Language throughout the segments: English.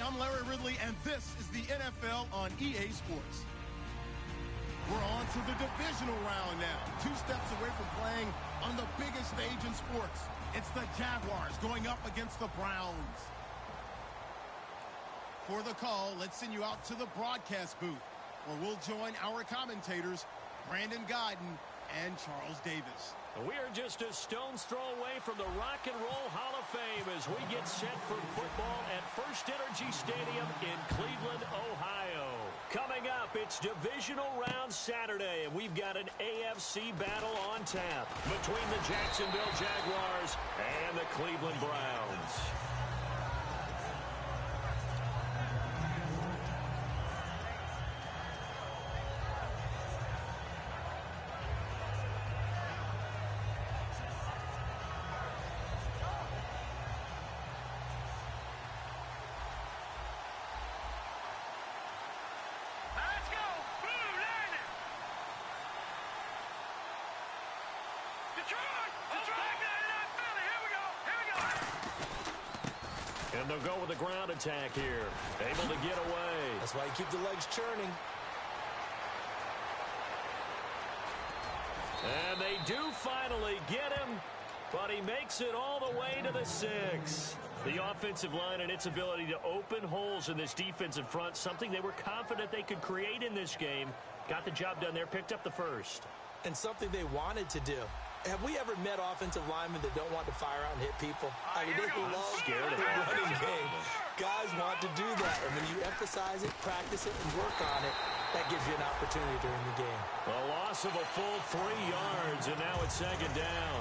I'm Larry Ridley, and this is the NFL on EA Sports. We're on to the divisional round now. 2 steps away from playing on the biggest stage in sports. It's the Jaguars going up against the Browns. For the call, let's send you out to the broadcast booth, where we'll join our commentators, Brandon Guyton and Charles Davis. We are just a stone's throw away from the Rock and Roll Hall of Fame as we get set for football at First Energy Stadium in Cleveland, Ohio. Coming up, it's Divisional Round Saturday, and we've got an AFC battle on tap between the Jacksonville Jaguars and the Cleveland Browns. And they'll go with a ground attack here. Able to get away. That's why you keep the legs churning. And they do finally get him, but he makes it all the way to the 6. The offensive line and its ability to open holes in this defensive front, something they were confident they could create in this game. Got the job done there, picked up the first. And something they wanted to do. Have we ever met offensive linemen that don't want to fire out and hit people? I mean, they love the running game. Guys want to do that, and when you emphasize it, practice it, and work on it, that gives you an opportunity during the game. A loss of a full 3 yards, and now it's 2nd down.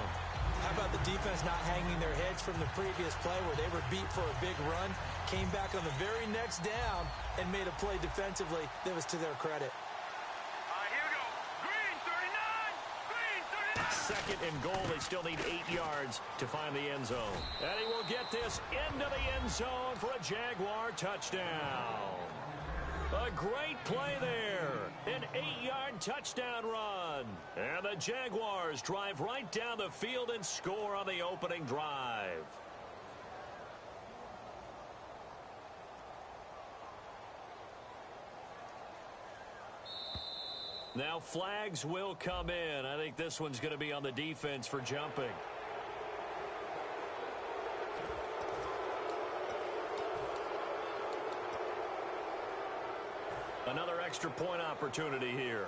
How about the defense not hanging their heads from the previous play where they were beat for a big run, came back on the very next down, and made a play defensively that was to their credit. 2nd and goal. They still need 8 yards to find the end zone. And he will get this into the end zone for a Jaguar touchdown. A great play there. An 8-yard touchdown run. And the Jaguars drive right down the field and score on the opening drive. Now flags will come in. I think this one's going to be on the defense for jumping. Another extra point opportunity here.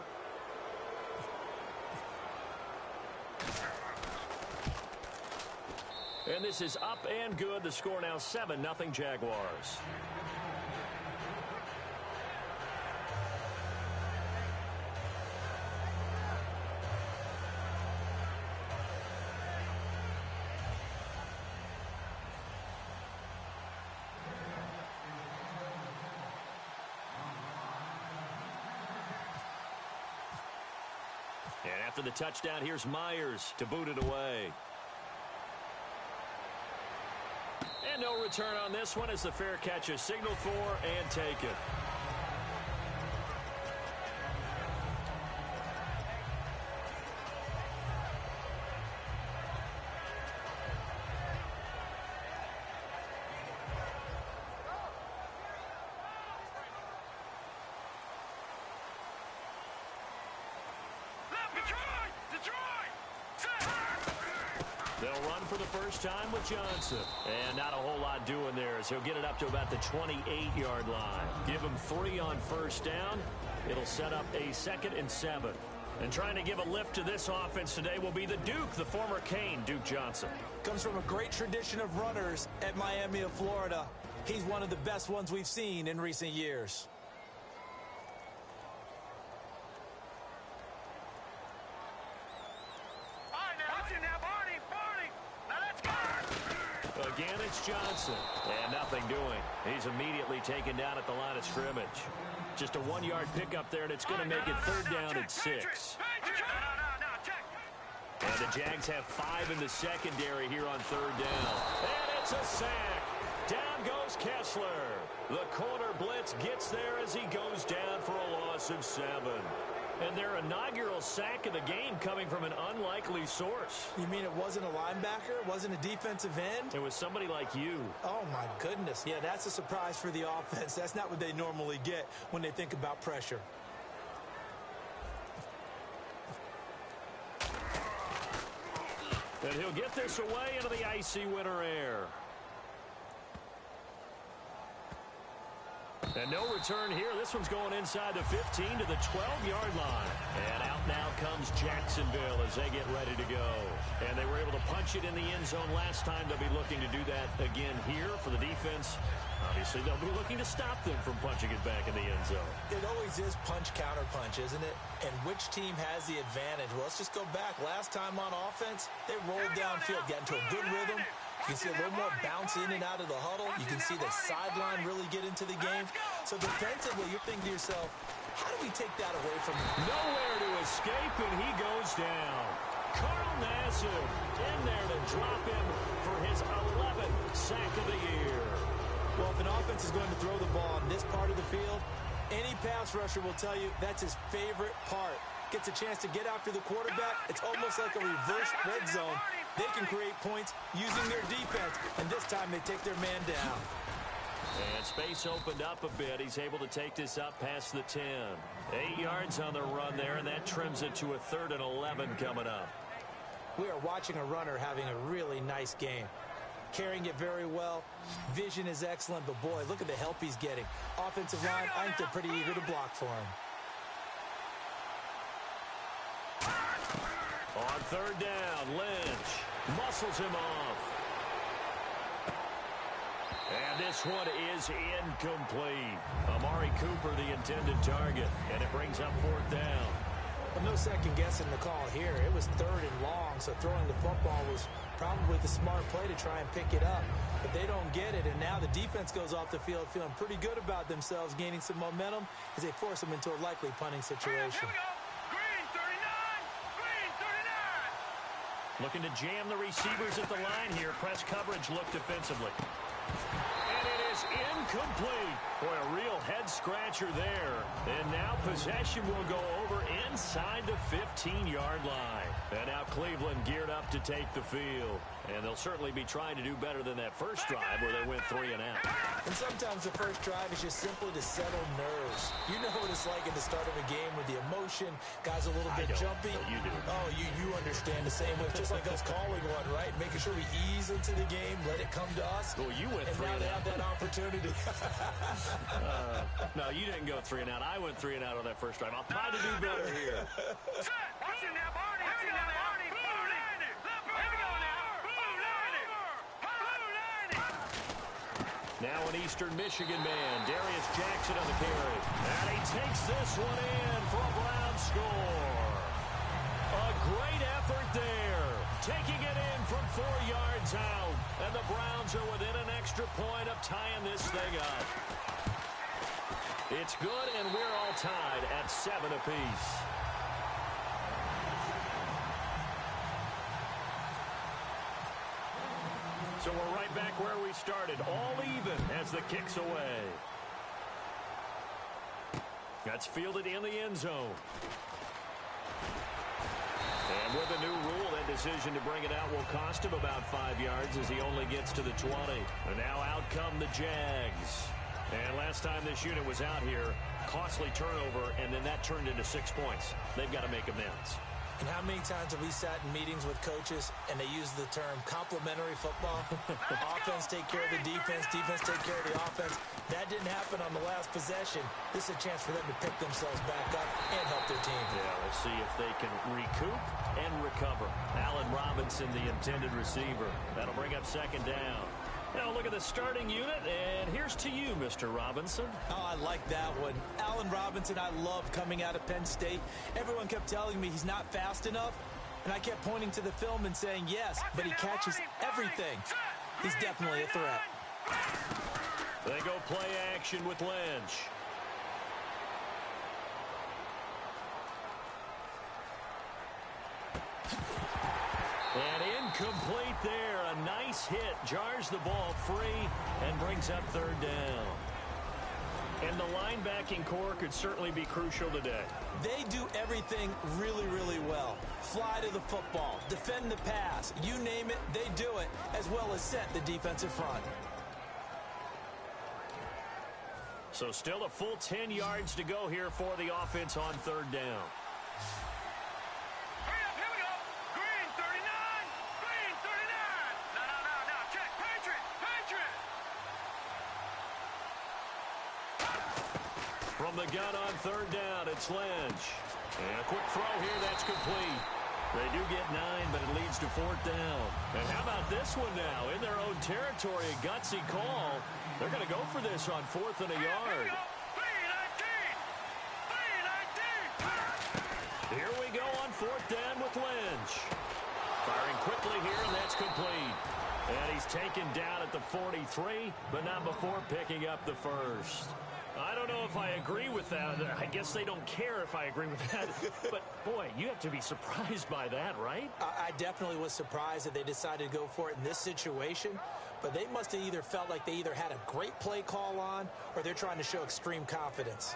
And this is up and good. The score now 7-0 Jaguars. And after the touchdown, here's Myers to boot it away. And no return on this one as the fair catch is signaled for and taken. They'll run for the first time with Johnson. And not a whole lot doing there as he'll get it up to about the 28-yard line. Give him 3 on first down. It'll set up a 2nd and 7. And trying to give a lift to this offense today will be the Duke, the former Cane, Duke Johnson. Comes from a great tradition of runners at Miami of Florida. He's one of the best ones we've seen in recent years. Again, it's Johnson. And nothing doing. He's immediately taken down at the line of scrimmage. Just a 1-yard pickup there, and it's going to make it 3rd down and 6. And the Jags have 5 in the secondary here on 3rd down. And it's a sack. Down goes Kessler. The corner blitz gets there as he goes down for a loss of 7. And their inaugural sack of the game coming from an unlikely source. You mean it wasn't a linebacker? It wasn't a defensive end? It was somebody like you. Oh, my goodness. Yeah, that's a surprise for the offense. That's not what they normally get when they think about pressure. And he'll get this away into the icy winter air. And no return here. This one's going inside the 15 to the 12-yard line. And out now comes Jacksonville as they get ready to go. And they were able to punch it in the end zone last time. They'll be looking to do that again here for the defense. Obviously, they'll be looking to stop them from punching it back in the end zone. It always is punch-counter-punch, isn't it? And which team has the advantage? Well, let's just go back. Last time on offense, they rolled downfield, got into a good rhythm. You can see a little more bounce in and out of the huddle. You can see the sideline really get into the game. So defensively, you're thinking to yourself, how do we take that away from him? Nowhere to escape, and he goes down. Carl Nassib in there to drop him for his 11th sack of the year. Well, if an offense is going to throw the ball on this part of the field, any pass rusher will tell you that's his favorite part. Gets a chance to get after the quarterback. It's almost like a reverse red zone. They can create points using their defense, and this time they take their man down. And space opened up a bit. He's able to take this up past the 10. 8 yards on the run there, and that trims it to a 3rd and 11 coming up. We are watching a runner having a really nice game. Carrying it very well. Vision is excellent, but boy, look at the help he's getting. Offensive line, I think they're pretty eager to block for him. On 3rd down, Lynch muscles him off. And this one is incomplete. Amari Cooper, the intended target, and it brings up 4th down. Well, no second guessing the call here. It was 3rd and long, so throwing the football was probably the smart play to try and pick it up. But they don't get it, and now the defense goes off the field feeling pretty good about themselves, gaining some momentum as they force them into a likely punting situation. Looking to jam the receivers at the line here. Press coverage look defensively. And it is incomplete. Boy, a real head-scratcher there. And now possession will go over inside the 15-yard line. And now Cleveland geared up to take the field. And they'll certainly be trying to do better than that first drive where they went 3 and out. And sometimes the first drive is just simply to settle nerves. You know what it's like at the start of a game with the emotion. Guys a little bit jumpy. You do. Oh, you understand the same way. Just like us calling one, right? Making sure we ease into the game, let it come to us. Well, you went 3 and out. And now they have that opportunity. No, you didn't go 3 and out. I went 3 and out on that first drive. I'll try to do better here. Now an Eastern Michigan man, Darius Jackson on the carry. And he takes this one in for a Brown score. A great effort there. Taking it in from 4 yards out. And the Browns are within an extra point of tying this thing up. It's good, and we're all tied at 7 apiece. So we're right back where we started, all even as the kick's away. That's fielded in the end zone. And with a new rule, that decision to bring it out will cost him about 5 yards as he only gets to the 20. And now out come the Jags. And last time this unit was out here, costly turnover, and then that turned into 6 points. They've got to make amends. And how many times have we sat in meetings with coaches and they use the term complementary football? Offense take care of the defense, defense take care of the offense. That didn't happen on the last possession. This is a chance for them to pick themselves back up and help their team. Yeah, we'll see if they can recoup and recover. Allen Robinson, the intended receiver. That'll bring up 2nd down. Now look at the starting unit, and here's to you, Mr. Robinson. Oh, I like that one. Allen Robinson, I loved coming out of Penn State. Everyone kept telling me he's not fast enough, and I kept pointing to the film and saying yes, but he catches everything. He's definitely a threat. They go play action with Lynch. And incomplete there. A nice hit. Jars the ball free and brings up 3rd down. And the linebacking core could certainly be crucial today. They do everything really, really well. Fly to the football, defend the pass, you name it, they do it, as well as set the defensive front. So still a full 10 yards to go here for the offense on third down. Hurry up, here we go. Green 39. Green 39. No. Check. Patriot. From the gun on third down, it's Lynch. And a quick throw here, that's complete. They do get 9, but it leads to fourth down. And how about this one now? In their own territory, a gutsy call. They're going to go for this on fourth and a yard. Here we go on fourth down with Lynch. Firing quickly here, and that's complete. And he's taken down at the 43, but not before picking up the first. I don't know if I agree with that. I guess they don't care if I agree with that. But, boy, you have to be surprised by that, right? I definitely was surprised that they decided to go for it in this situation. But they must have either felt like they either had a great play call on or they're trying to show extreme confidence.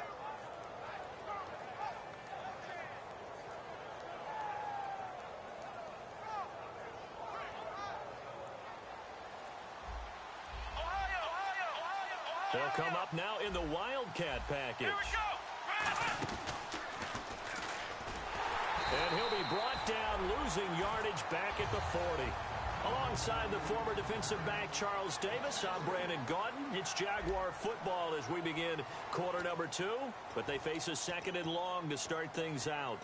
They'll come up now in the Wildcat package. Here we go. And he'll be brought down, losing yardage back at the 40. Alongside the former defensive back Charles Davis, I'm Brandon Gaudin. It's Jaguar football as we begin quarter number 2, but they face a second and long to start things out.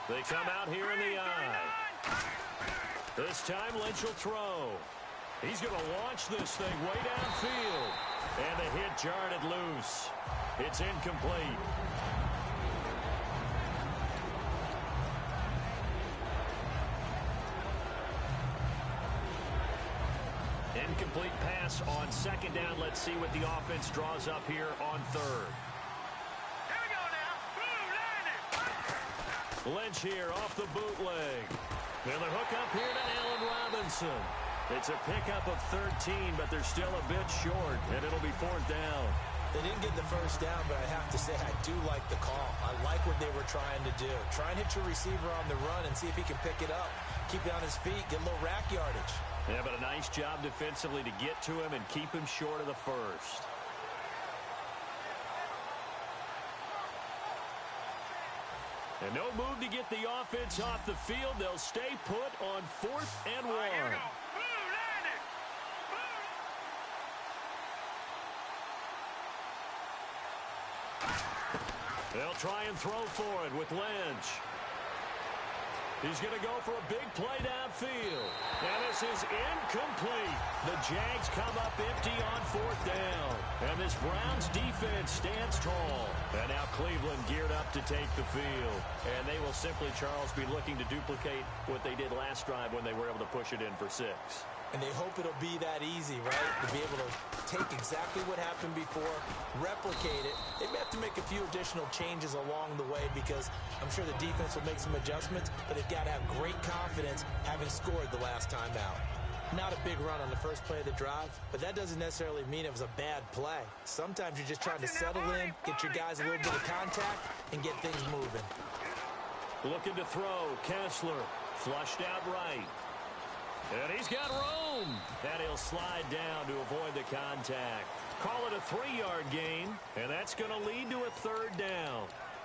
They come out here in the eye. This time Lynch will throw. He's going to launch this thing way downfield. And the hit jarred it loose. It's incomplete. Incomplete pass on second down. Let's see what the offense draws up here on third. Here we go now. Boom, landed. Lynch here off the bootleg. And the hook up here to Allen Robinson. It's a pickup of 13, but they're still a bit short, and it'll be fourth down. They didn't get the first down, but I have to say I do like the call. I like what they were trying to do. Try and hit your receiver on the run and see if he can pick it up. Keep it on his feet, get a little rack yardage. Yeah, but a nice job defensively to get to him and keep him short of the first. And no move to get the offense off the field. They'll stay put on fourth and 1. Here we go. Boom, landed. They'll try and throw for it with Lynch. He's going to go for a big play downfield. And this is incomplete. The Jags come up empty on fourth down. And this Browns defense stands tall. And now Cleveland geared up to take the field. And they will simply, Charles, be looking to duplicate what they did last drive when they were able to push it in for 6. And they hope it'll be that easy, right? To be able to take exactly what happened before, replicate it. They may have to make a few additional changes along the way because I'm sure the defense will make some adjustments, but they've got to have great confidence having scored the last time out. Not a big run on the first play of the drive, but that doesn't necessarily mean it was a bad play. Sometimes you're just trying to settle in, get your guys a little bit of contact, and get things moving. Looking to throw, Kessler, flushed out right. And he's got room. And he'll slide down to avoid the contact. Call it a 3-yard gain, and that's going to lead to a third down.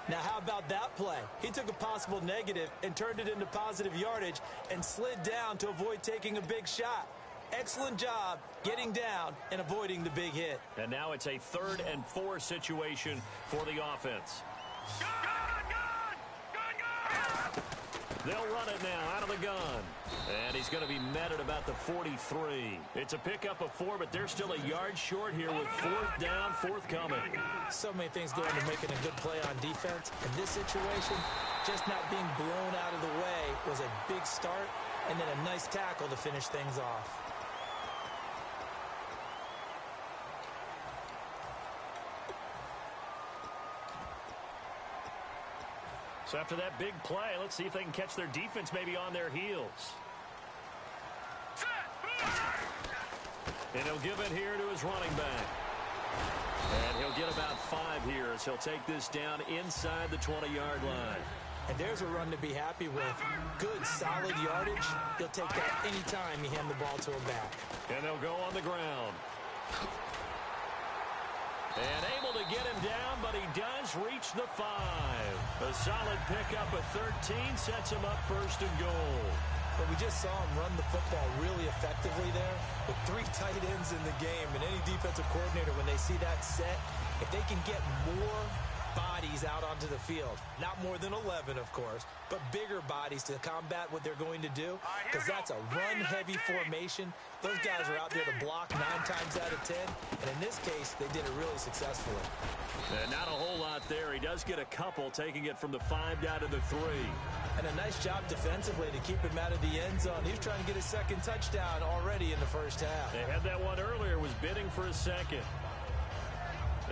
Now, how about that play? He took a possible negative and turned it into positive yardage and slid down to avoid taking a big shot. Excellent job getting down and avoiding the big hit. And now it's a 3rd and 4 situation for the offense. Gun! They'll run it now out of the gun. And he's going to be met at about the 43. It's a pickup of 4, but they're still a yard short here with fourth down, forthcoming. So many things go into making a good play on defense. In this situation, just not being blown out of the way was a big start, and then a nice tackle to finish things off. So after that big play, let's see if they can catch their defense maybe on their heels. And he'll give it here to his running back. And he'll get about 5 here as he'll take this down inside the 20-yard line. And there's a run to be happy with. Good, solid yardage. He'll take that any time you hand the ball to him back. And they'll go on the ground. And able to get him down, but he does reach the 5. A solid pickup of 13 sets him up first and goal. But we just saw him run the football really effectively there with 3 tight ends in the game. And any defensive coordinator, when they see that set, if they can get more bodies out onto the field, not more than 11, of course, but bigger bodies to combat what they're going to do, because that's a run-heavy formation. Those guys are out there to block 9 times out of 10, and in this case, they did it really successfully. And not a whole lot there. He does get a couple, taking it from the 5 down to the 3. And a nice job defensively to keep him out of the end zone. He was trying to get his second touchdown already in the first half. They had that one earlier, was bidding for a second.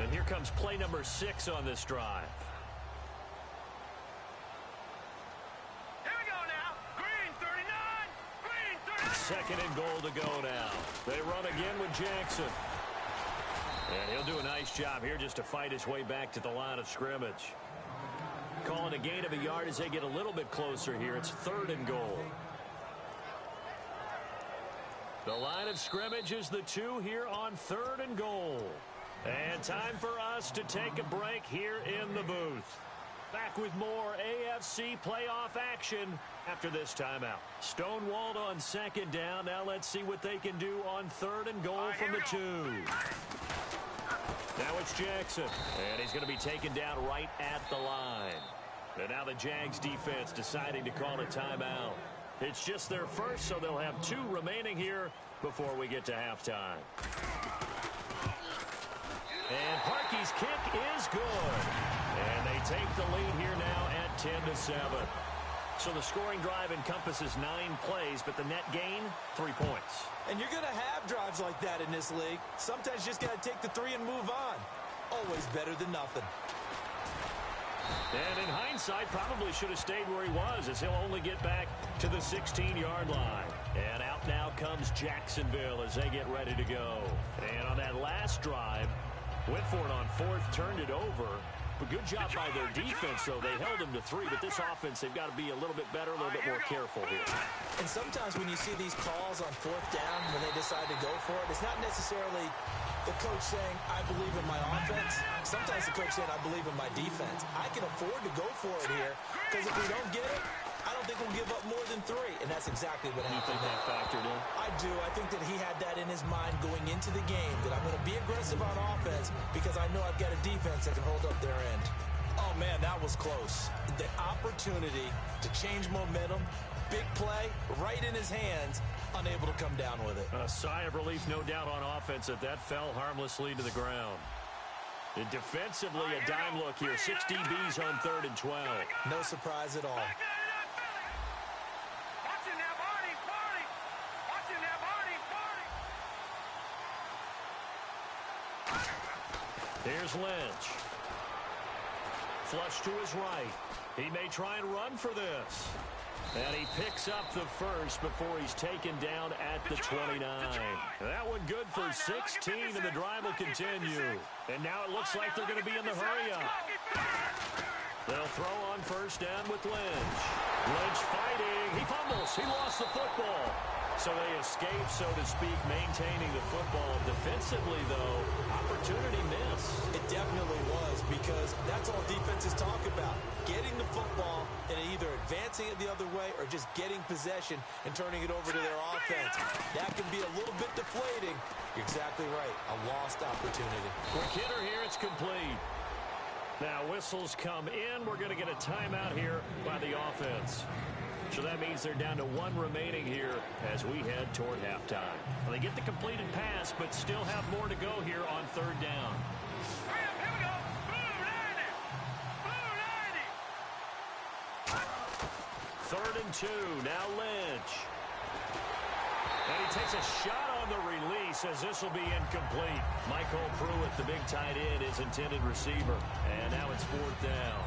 And here comes play number 6 on this drive. Here we go now. Green 39. Green 39. Second and goal to go now. They run again with Jackson. And he'll do a nice job here just to fight his way back to the line of scrimmage. Calling a gain of a yard as they get a little bit closer here. It's 3rd and goal. The line of scrimmage is the 2 here on 3rd and goal. And time for us to take a break here in the booth. Back with more AFC playoff action after this timeout. Stonewalled on 2nd down. Now let's see what they can do on 3rd and goal from the 2. Now it's Jackson. And he's going to be taken down right at the line. And now the Jags defense deciding to call a timeout. It's just their first, so they'll have 2 remaining here before we get to halftime. And Parkey's kick is good. And they take the lead here now at 10-7. So the scoring drive encompasses 9 plays, but the net gain, 3 points. And you're going to have drives like that in this league. Sometimes you just got to take the 3 and move on. Always better than nothing. And in hindsight, probably should have stayed where he was, as he'll only get back to the 16-yard line. And out now comes Jacksonville as they get ready to go. And on that last drive, went for it on 4th, turned it over. But good job by their defense, though. They held them to 3, but this offense, they've got to be a little bit better, a little bit more careful here. And sometimes when you see these calls on 4th down, when they decide to go for it, it's not necessarily the coach saying, I believe in my offense. Sometimes the coach saying, I believe in my defense. I can afford to go for it here, because if we don't get it, I don't think we'll give up more than 3, and that's exactly what happened. You think that factored in? I do. I think that he had that in his mind going into the game, that I'm going to be aggressive on offense because I know I've got a defense that can hold up their end. Oh, man, that was close. The opportunity to change momentum, big play, right in his hands, unable to come down with it. A sigh of relief, no doubt, on offense that fell harmlessly to the ground. And defensively, a dime look here. 6 DBs on 3rd and 12. No surprise at all. Here's Lynch. Flush to his right. He may try and run for this. And he picks up the first before he's taken down at the 29. That one good for 16, and the drive will continue. And now it looks like they're going to be in the hurry-up. They'll throw on 1st down with Lynch. Lynch fighting. He fumbles. He lost the football. So they escape, so to speak, maintaining the football. Defensively, though, opportunity miss. It definitely was, because that's all defenses talk about. Getting the football and either advancing it the other way or just getting possession and turning it over to their offense. That can be a little bit deflating. You're exactly right. A lost opportunity. Quick hitter here. It's complete. Now whistles come in. We're going to get a timeout here by the offense. So that means they're down to 1 remaining here as we head toward halftime. Well, they get the completed pass, but still have more to go here on 3rd down. Here we go. Blue 90. Blue 90. 3rd and 2. Now Lynch. And he takes a shot on the release as this will be incomplete. Michael Pruitt, the big tight end, is intended receiver. And now it's 4th down.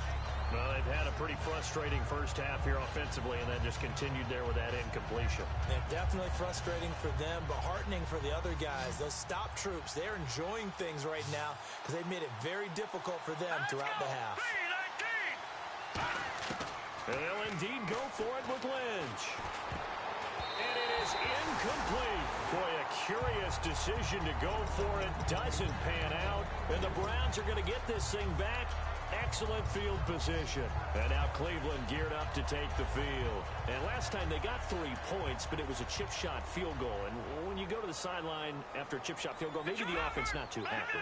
Well, they've had a pretty frustrating first half here offensively and then just continued there with that incompletion. Yeah, definitely frustrating for them, but heartening for the other guys. Those stop troops, they're enjoying things right now because they've made it very difficult for them throughout the half. And they'll indeed go for it with Lynch. And it is incomplete. Boy, a curious decision to go for it. Doesn't pan out. And the Browns are going to get this thing back. Excellent field position. And now Cleveland geared up to take the field. And last time they got 3 points, but it was a chip shot field goal. And when you go to the sideline after a chip shot field goal, maybe the offense not too happy.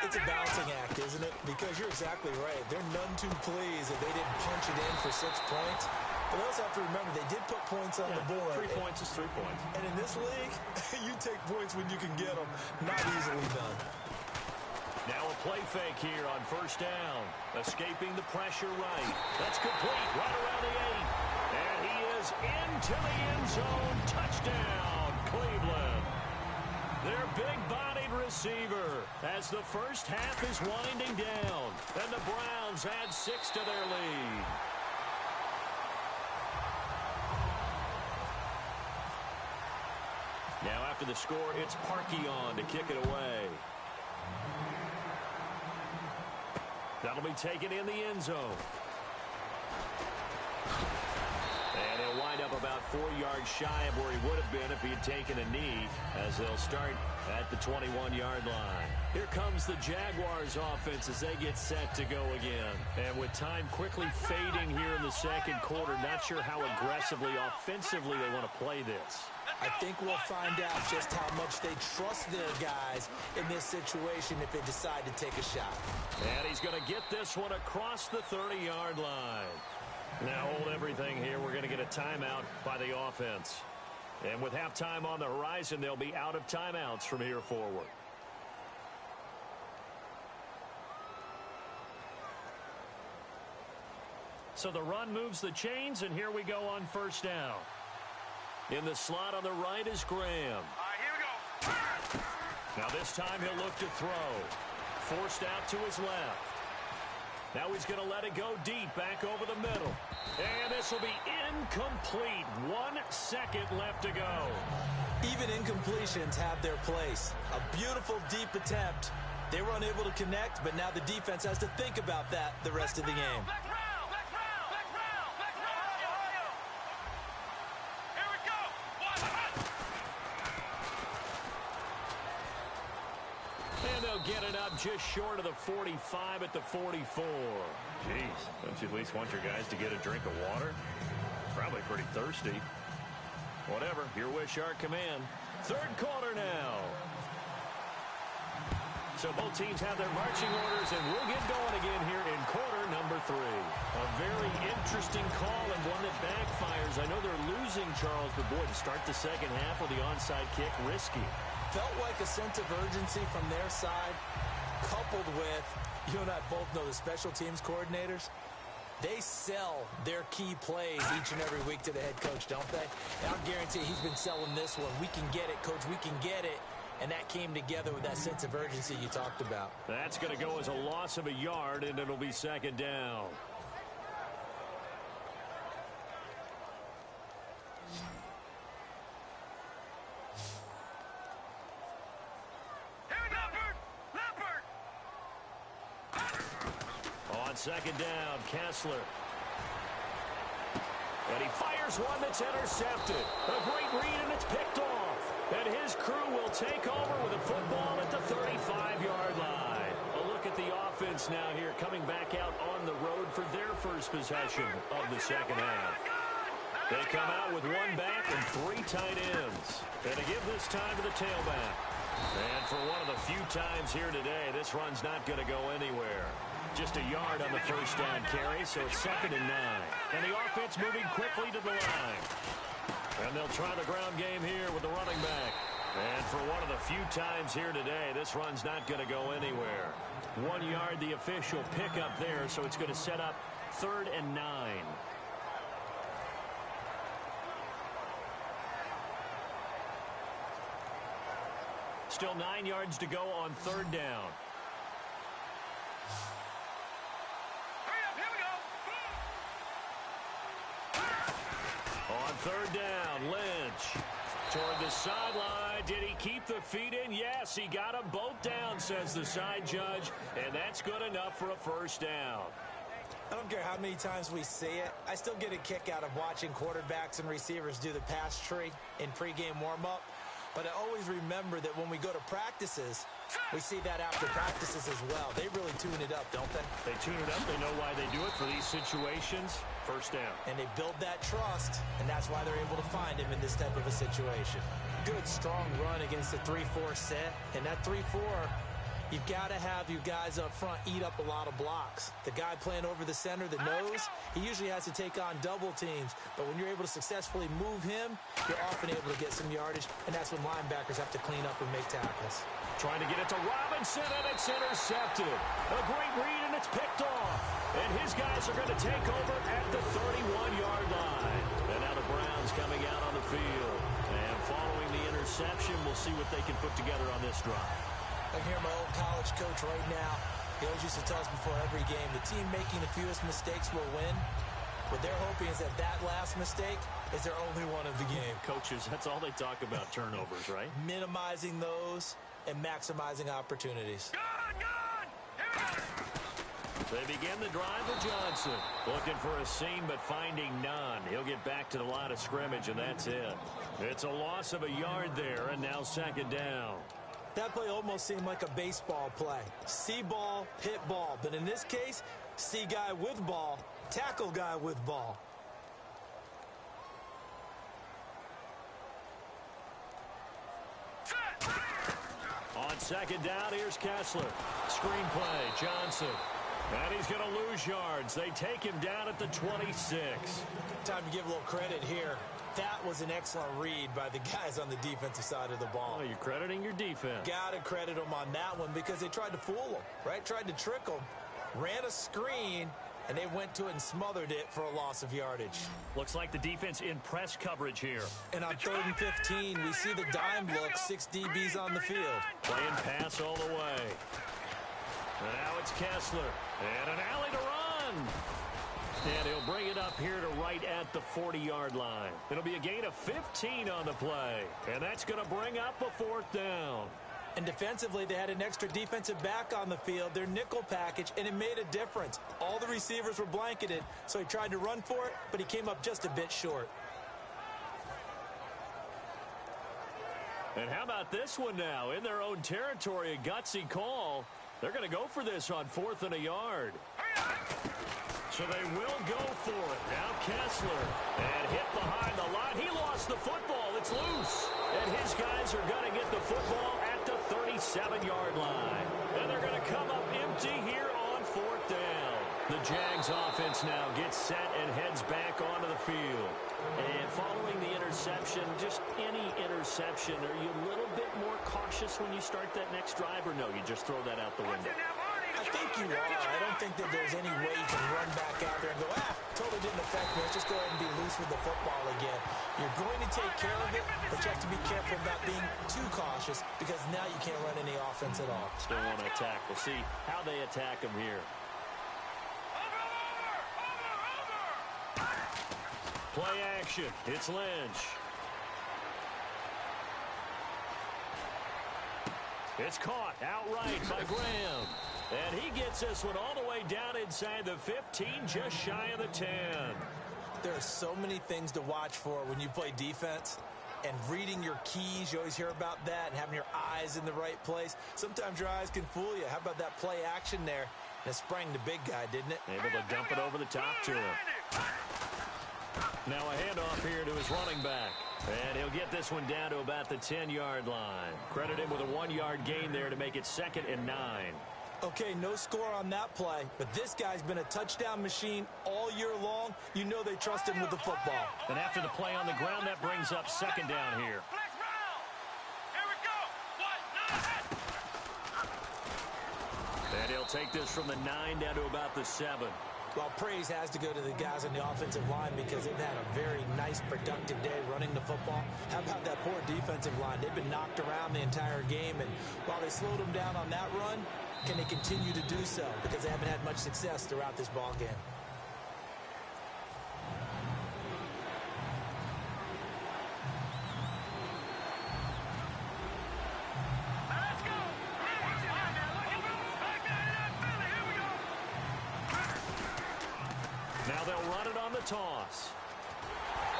It's a balancing act, isn't it? Because you're exactly right. They're none too pleased that they didn't punch it in for 6 points. But they also have to remember they did put points on the board. 3 points is 3 points. And in this league, you take points when you can get them. Not easily done. Now a play fake here on first down. Escaping the pressure right. That's complete right around the 8. And he is into the end zone. Touchdown, Cleveland. Their big-bodied receiver as the first half is winding down. And the Browns add 6 to their lead. Now after the score, it's Parkey on to kick it away. That'll be taken in the end zone. And he'll wind up about 4 yards shy of where he would have been if he had taken a knee, as they'll start at the 21-yard line. Here comes the Jaguars offense as they get set to go again. And with time quickly fading here in the second quarter, not sure how aggressively, offensively they want to play this. I think we'll find out just how much they trust their guys in this situation if they decide to take a shot. And he's going to get this one across the 30-yard line. Now hold everything here. We're going to get a timeout by the offense. And with halftime on the horizon, they'll be out of timeouts from here forward. So the run moves the chains, and here we go on first down. In the slot on the right is Graham. All right, here we go. Now this time he'll look to throw. Forced out to his left. Now he's going to let it go deep back over the middle. And this will be incomplete. 1 second left to go. Even incompletions have their place. A beautiful deep attempt. They were unable to connect, but now the defense has to think about that the rest of the game. Get it up just short of the 45 at the 44. Jeez, don't you at least want your guys to get a drink of water? Probably pretty thirsty. Whatever, your wish, our command. Third quarter now. So both teams have their marching orders, and we'll get going again here in quarter number 3. A very interesting call and one that backfires. I know they're losing, Charles, but boy, to start the second half with the onside kick, risky. Felt like a sense of urgency from their side, coupled with, you and I both know the special teams coordinators, they sell their key plays each and every week to the head coach, don't they? And I'll guarantee he's been selling this one. We can get it, coach, we can get it. And that came together with that sense of urgency you talked about. That's going to go as a loss of a yard, and it'll be second down. On second down, Kessler. And he fires one that's intercepted. A great read, and it's picked off. And his crew will take over with a football at the 35-yard line. A look at the offense now here, coming back out on the road for their first possession of the second half. They come out with 1 back and 3 tight ends. And they give this time to the tailback. And for one of the few times here today, this run's not going to go anywhere. Just a yard on the first down carry, so it's 2nd and 9. And the offense moving quickly to the line. And they'll try the ground game here with the running back. And for one of the few times here today, this run's not going to go anywhere. 1 yard, the official pickup there, so it's going to set up 3rd and 9. Still 9 yards to go on 3rd down. Hurry up, here we go. Third down, Lynch. Toward the sideline. Did he keep the feet in? Yes, he got them both down, says the side judge, and that's good enough for a first down. I don't care how many times we see it. I still get a kick out of watching quarterbacks and receivers do the pass tree in pregame warm-up. But I always remember that when we go to practices, we see that after practices as well. They really tune it up, don't they? They tune it up. They know why they do it for these situations. First down. And they build that trust, and that's why they're able to find him in this type of a situation. Good, strong run against the 3-4 set. And that 3-4, you've got to have you guys up front eat up a lot of blocks. The guy playing over the center, the nose, he usually has to take on double teams. But when you're able to successfully move him, you're often able to get some yardage, and that's when linebackers have to clean up and make tackles. Trying to get it to Robinson, and it's intercepted. A great read, and it's picked off. And his guys are going to take over at the 31-yard line. And now the Browns coming out on the field. And following the interception, we'll see what they can put together on this drive. I hear my old college coach right now. He always used to tell us before every game, the team making the fewest mistakes will win. What they're hoping is that last mistake is their only one of the game. Coaches, that's all they talk about, turnovers, right? Minimizing those and maximizing opportunities. They begin the drive with Johnson. Looking for a seam, but finding none. He'll get back to the line of scrimmage, and that's it. It's a loss of a yard there, and now second down. That play almost seemed like a baseball play. See ball, hit ball. But in this case, see guy with ball, tackle guy with ball. On second down, here's Kessler. Screen play, Johnson. And he's going to lose yards. They take him down at the 26. Time to give a little credit here. That was an excellent read by the guys on the defensive side of the ball. Oh, you're crediting your defense. Got to credit them on that one because they tried to fool them, right? Tried to trick them, ran a screen, and they went to it and smothered it for a loss of yardage. Looks like the defense in press coverage here. And on 3rd and 15, we see the dime look, 6 DBs on the field. Playing pass all the way. And now it's Kessler. And an alley to run. And he'll bring it up here to right at the 40-yard line. It'll be a gain of 15 on the play. And that's going to bring up a 4th down. And defensively, they had an extra defensive back on the field, their nickel package, and it made a difference. All the receivers were blanketed, so he tried to run for it, but he came up just a bit short. And how about this one now? In their own territory, a gutsy call. They're going to go for this on 4th and a yard. So they will go for it. Now Kessler. And hit behind the line. He lost the football. It's loose. And his guys are going to get the football at the 37-yard line. And they're going to come up empty here on 4th down. The Jags offense now gets set and heads back onto the field. And following the interception, just any interception, are you a little bit more cautious when you start that next drive, or no, you just throw that out the window? I think you are. I don't think that there's any way you can run back out there and go, totally didn't affect me. Let's just go ahead and be loose with the football again. You're going to take care of it, but you have to be careful about being too cautious because now you can't run any offense at all. Still want to attack. We'll see how they attack him here. Play action. It's Lynch. It's caught outright by Graham. And he gets this one all the way down inside the 15, just shy of the 10. There are so many things to watch for when you play defense. And reading your keys, you always hear about that, and having your eyes in the right place. Sometimes your eyes can fool you. How about that play action there? And it sprang the big guy, didn't it? Able to dump it over the top to him. Now a handoff here to his running back. And he'll get this one down to about the 10-yard line. Credit him with a 1-yard gain there to make it 2nd and 9. Okay, no score on that play, but this guy's been a touchdown machine all year long. You know they trust him with the football. And after the play on the ground, that brings up 2nd down here. And he'll take this from the 9 down to about the 7. Well, praise has to go to the guys on the offensive line because they've had a very nice, productive day running the football. How about that poor defensive line? They've been knocked around the entire game, and while they slowed them down on that run, can they continue to do so? Because they haven't had much success throughout this ball game. Now they'll run it on the toss.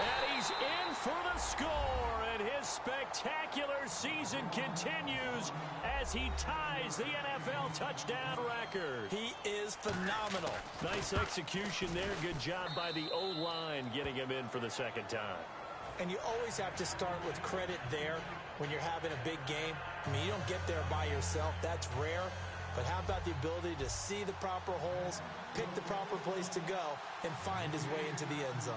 And he's in for the score, and his spectacular season continues as he ties the NFL touchdown record. He is phenomenal. Nice execution there. Good job by the O-line getting him in for the second time. And you always have to start with credit there when you're having a big game. I mean, you don't get there by yourself. That's rare. But how about the ability to see the proper holes, pick the proper place to go, and find his way into the end zone?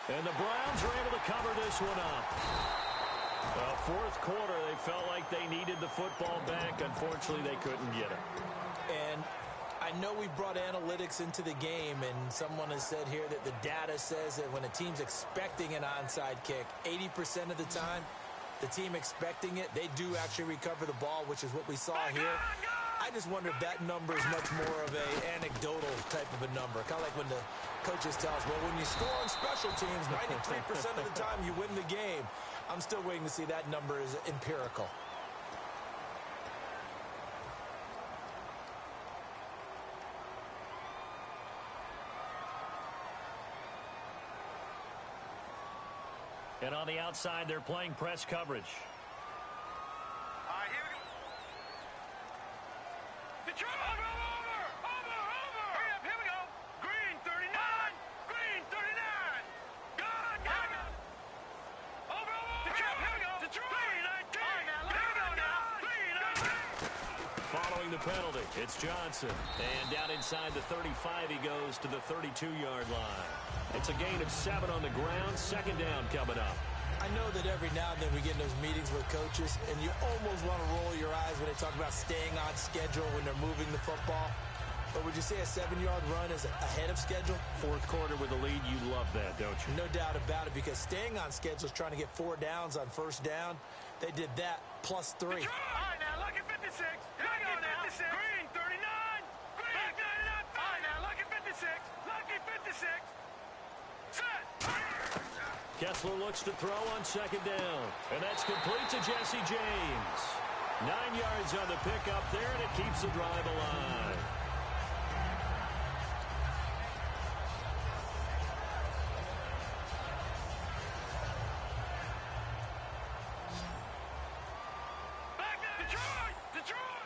And the Browns are able to cover this one up. Well, fourth quarter, they felt like they needed the football back. Unfortunately, they couldn't get it. And I know we brought analytics into the game, and someone has said here that the data says that when a team's expecting an onside kick, 80% of the time, the team expecting it, they do actually recover the ball, which is what we saw here. I just wonder if that number is much more of an anecdotal type of a number. Kind of like when the coaches tell us, well, when you score on special teams, 93% of the time you win the game. I'm still waiting to see that number is empirical. And on the outside, they're playing press coverage. All right, here we go. Detroit, over. Hurry up, here we go. Green 39. Green 39. Gone. Over. Detroit, here we go. Detroit. 319. All right, now, here we go now. 319. Following the penalty, it's Johnson. And down inside the 35, he goes to the 32-yard line. It's a gain of 7 on the ground. Second down coming up. I know that every now and then we get in those meetings with coaches, and you almost want to roll your eyes when they talk about staying on schedule when they're moving the football. But would you say a 7-yard run is ahead of schedule? Fourth quarter with a lead, you love that, don't you? No doubt about it, because staying on schedule is trying to get 4 downs on first down. They did that plus 3. All right, now, lucky 56. Lucky 56. Green 39. Green 39. All right, now, lucky 56. Lucky 56. Set. Kessler looks to throw on second down. And that's complete to Jesse James. 9 yards on the pickup there, and it keeps the drive alive.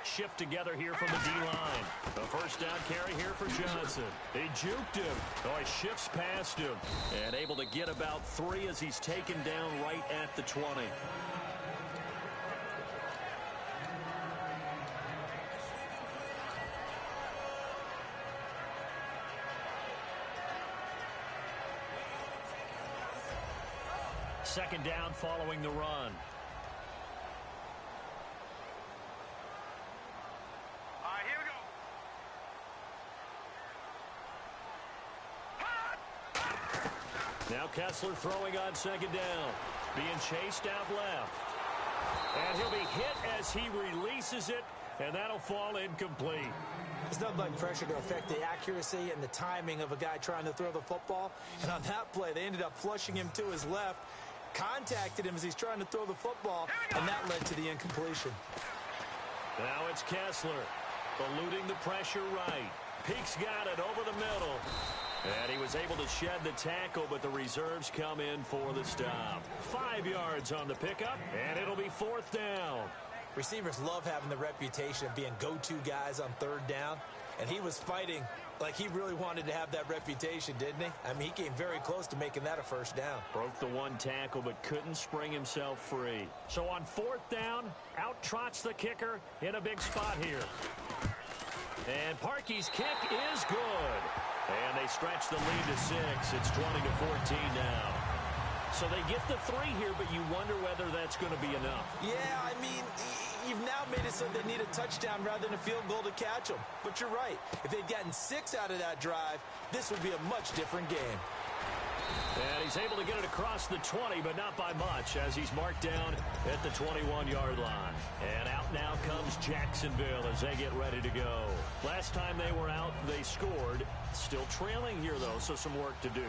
Shift together here from the D-line. A first down carry here for Johnson. He juked him. Oh, he shifts past him. And able to get about 3 as he's taken down right at the 20. Second down following the run. Now Kessler throwing on second down. Being chased out left. And he'll be hit as he releases it, and that'll fall incomplete. There's nothing like pressure to affect the accuracy and the timing of a guy trying to throw the football. And on that play, they ended up flushing him to his left, contacted him as he's trying to throw the football, and that led to the incompletion. Now it's Kessler, eluding the pressure right. Peek's got it over the middle. And he was able to shed the tackle, but the reserves come in for the stop. 5 yards on the pickup, and it'll be fourth down. Receivers love having the reputation of being go-to guys on third down, and he was fighting like he really wanted to have that reputation, didn't he? I mean, he came very close to making that a first down. Broke the one tackle, but couldn't spring himself free. So on fourth down, out trots the kicker in a big spot here. And Parkey's kick is good. And they stretch the lead to 6. It's 20-14 now. So they get the 3 here, but you wonder whether that's going to be enough. Yeah, I mean, you've now made it so they need a touchdown rather than a field goal to catch them. But you're right. If they'd gotten 6 out of that drive, this would be a much different game. And he's able to get it across the 20, but not by much, as he's marked down at the 21-yard line. And out now comes Jacksonville as they get ready to go. Last time they were out, they scored. Still trailing here, though, so some work to do.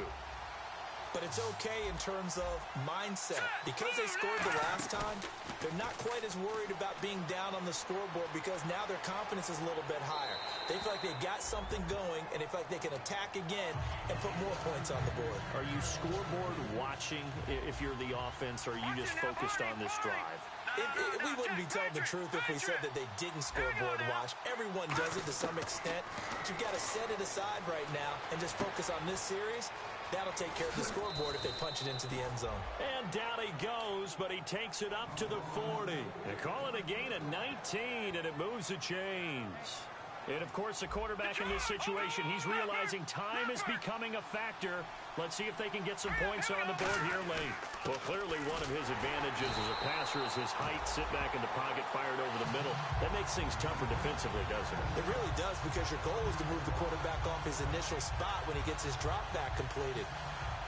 But it's okay in terms of mindset. Because they scored the last time, they're not quite as worried about being down on the scoreboard because now their confidence is a little bit higher. They feel like they've got something going, and they feel like they can attack again and put more points on the board. Are you scoreboard watching if you're the offense, or are you just focused on this drive? We wouldn't be telling the truth if we said that they didn't scoreboard watch. Everyone does it to some extent. But you've got to set it aside right now and just focus on this series. That'll take care of the scoreboard if they punch it into the end zone. And down he goes, but he takes it up to the 40. They call it a gain of 19, and it moves the chains. And, of course, the quarterback in this situation, he's realizing time is becoming a factor. Let's see if they can get some points on the board here late. Well, clearly one of his advantages as a passer is his height. Sit back in the pocket, fired over the middle. That makes things tougher defensively, doesn't it? It really does, because your goal is to move the quarterback off his initial spot when he gets his drop back completed.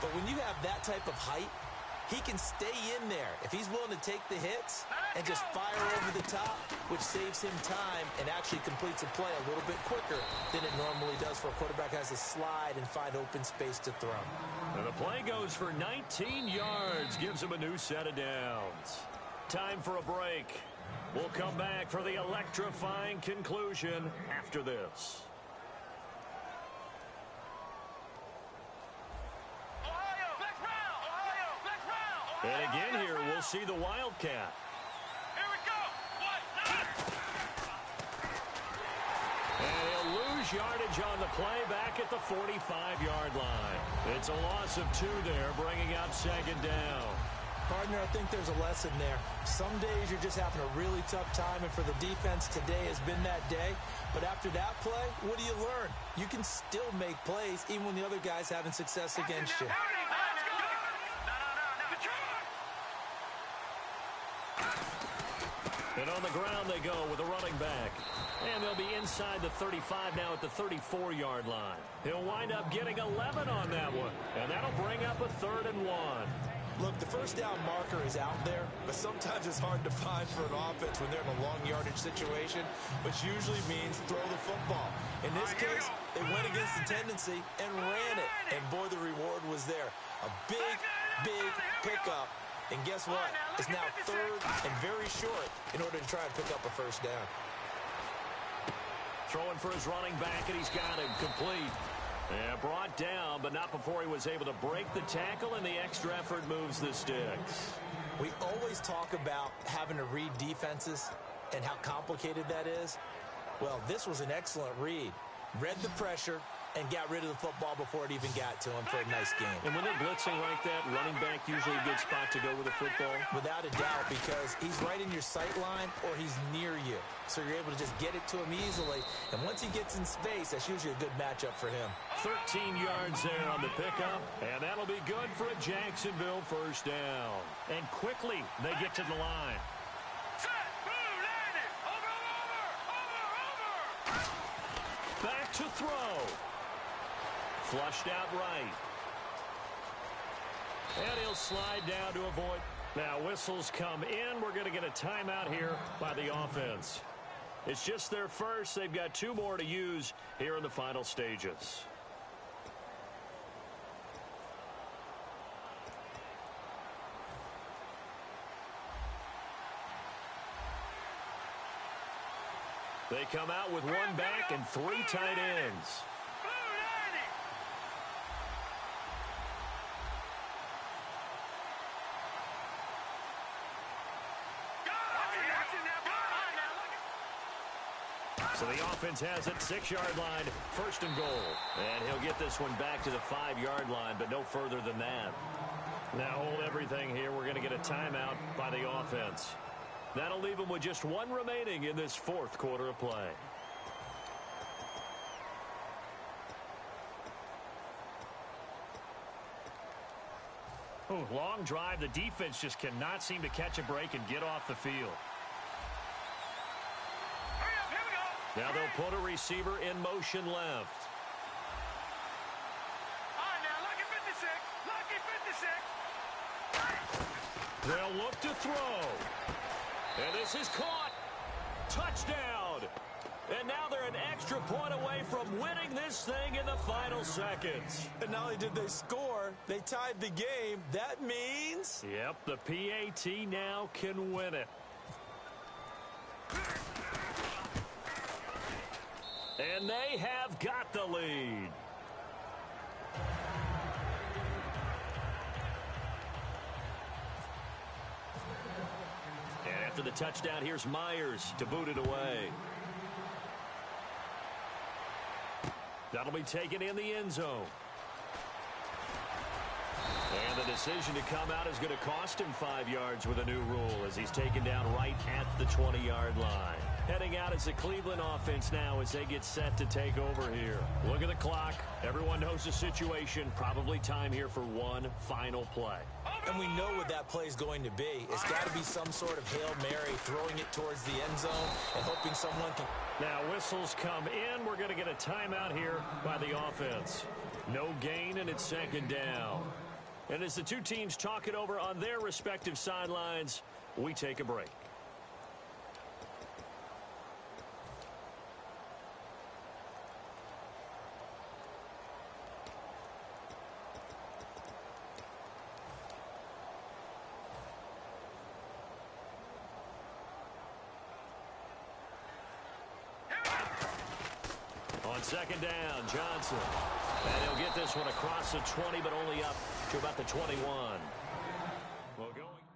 But when you have that type of height, he can stay in there if he's willing to take the hits and just fire over the top, which saves him time and actually completes a play a little bit quicker than it normally does for a quarterback who has to slide and find open space to throw. And the play goes for 19 yards, gives him a new set of downs. Time for a break. We'll come back for the electrifying conclusion after this. And again here, we'll see the Wildcat. Here we go. And he'll lose yardage on the play back at the 45-yard line. It's a loss of 2 there, bringing up second down. Partner, I think there's a lesson there. Some days you're just having a really tough time, and for the defense, today has been that day. But after that play, what do you learn? You can still make plays even when the other guy's having success against you. And on the ground they go with a running back. And they'll be inside the 35 now at the 34-yard line. He'll wind up getting 11 on that one. And that'll bring up a 3rd and 1. Look, the first down marker is out there, but sometimes it's hard to find for an offense when they're in a long yardage situation, which usually means throw the football. In this case, they went against the tendency and ran it. And boy, the reward was there. A big, big pickup. And guess what? It's now 3rd and very short in order to try and pick up a first down. Throwing for his running back, and he's got him complete. Yeah, brought down, but not before he was able to break the tackle, and the extra effort moves the sticks. We always talk about having to read defenses and how complicated that is. Well, this was an excellent read. Read the pressure and got rid of the football before it even got to him for a nice game. And when they're blitzing like that, running back usually a good spot to go with the football? Without a doubt, because he's right in your sight line or he's near you. So you're able to just get it to him easily. And once he gets in space, that's usually a good matchup for him. 13 yards there on the pickup, and that'll be good for a Jacksonville first down. And quickly, they get to the line. Back to throw. Flushed out right. And he'll slide down to avoid. Now whistles come in. We're going to get a timeout here by the offense. It's just their first. They've got 2 more to use here in the final stages. They come out with 1 back and 3 tight ends. So the offense has it, 6-yard line, 1st and goal. And he'll get this one back to the 5-yard line, but no further than that. Now hold everything here. We're going to get a timeout by the offense. That'll leave them with just 1 remaining in this 4th quarter of play. Oh, long drive. The defense just cannot seem to catch a break and get off the field. Now they'll put a receiver in motion left. They'll look to throw. And this is caught. Touchdown. And now they're an extra point away from winning this thing in the final seconds. And not only did they score, They tied the game. That means... Yep, the PAT now can win it. And they have got the lead. And after the touchdown, here's Myers to boot it away. That'll be taken in the end zone. And the decision to come out is going to cost him 5 yards with a new rule as he's taken down right at the 20-yard line. Heading out is the Cleveland offense now as they get set to take over here. Look at the clock. Everyone knows the situation. Probably time here for one final play. And we know what that play is going to be. It's got to be some sort of Hail Mary, throwing it towards the end zone and hoping someone can... Now whistles come in. We're going to get a timeout here by the offense. No gain, and it's second down. And as the two teams talk it over on their respective sidelines, we take a break. On second down, Johnson. And he'll get this one across the 20, but only up to about the 21. Well, going...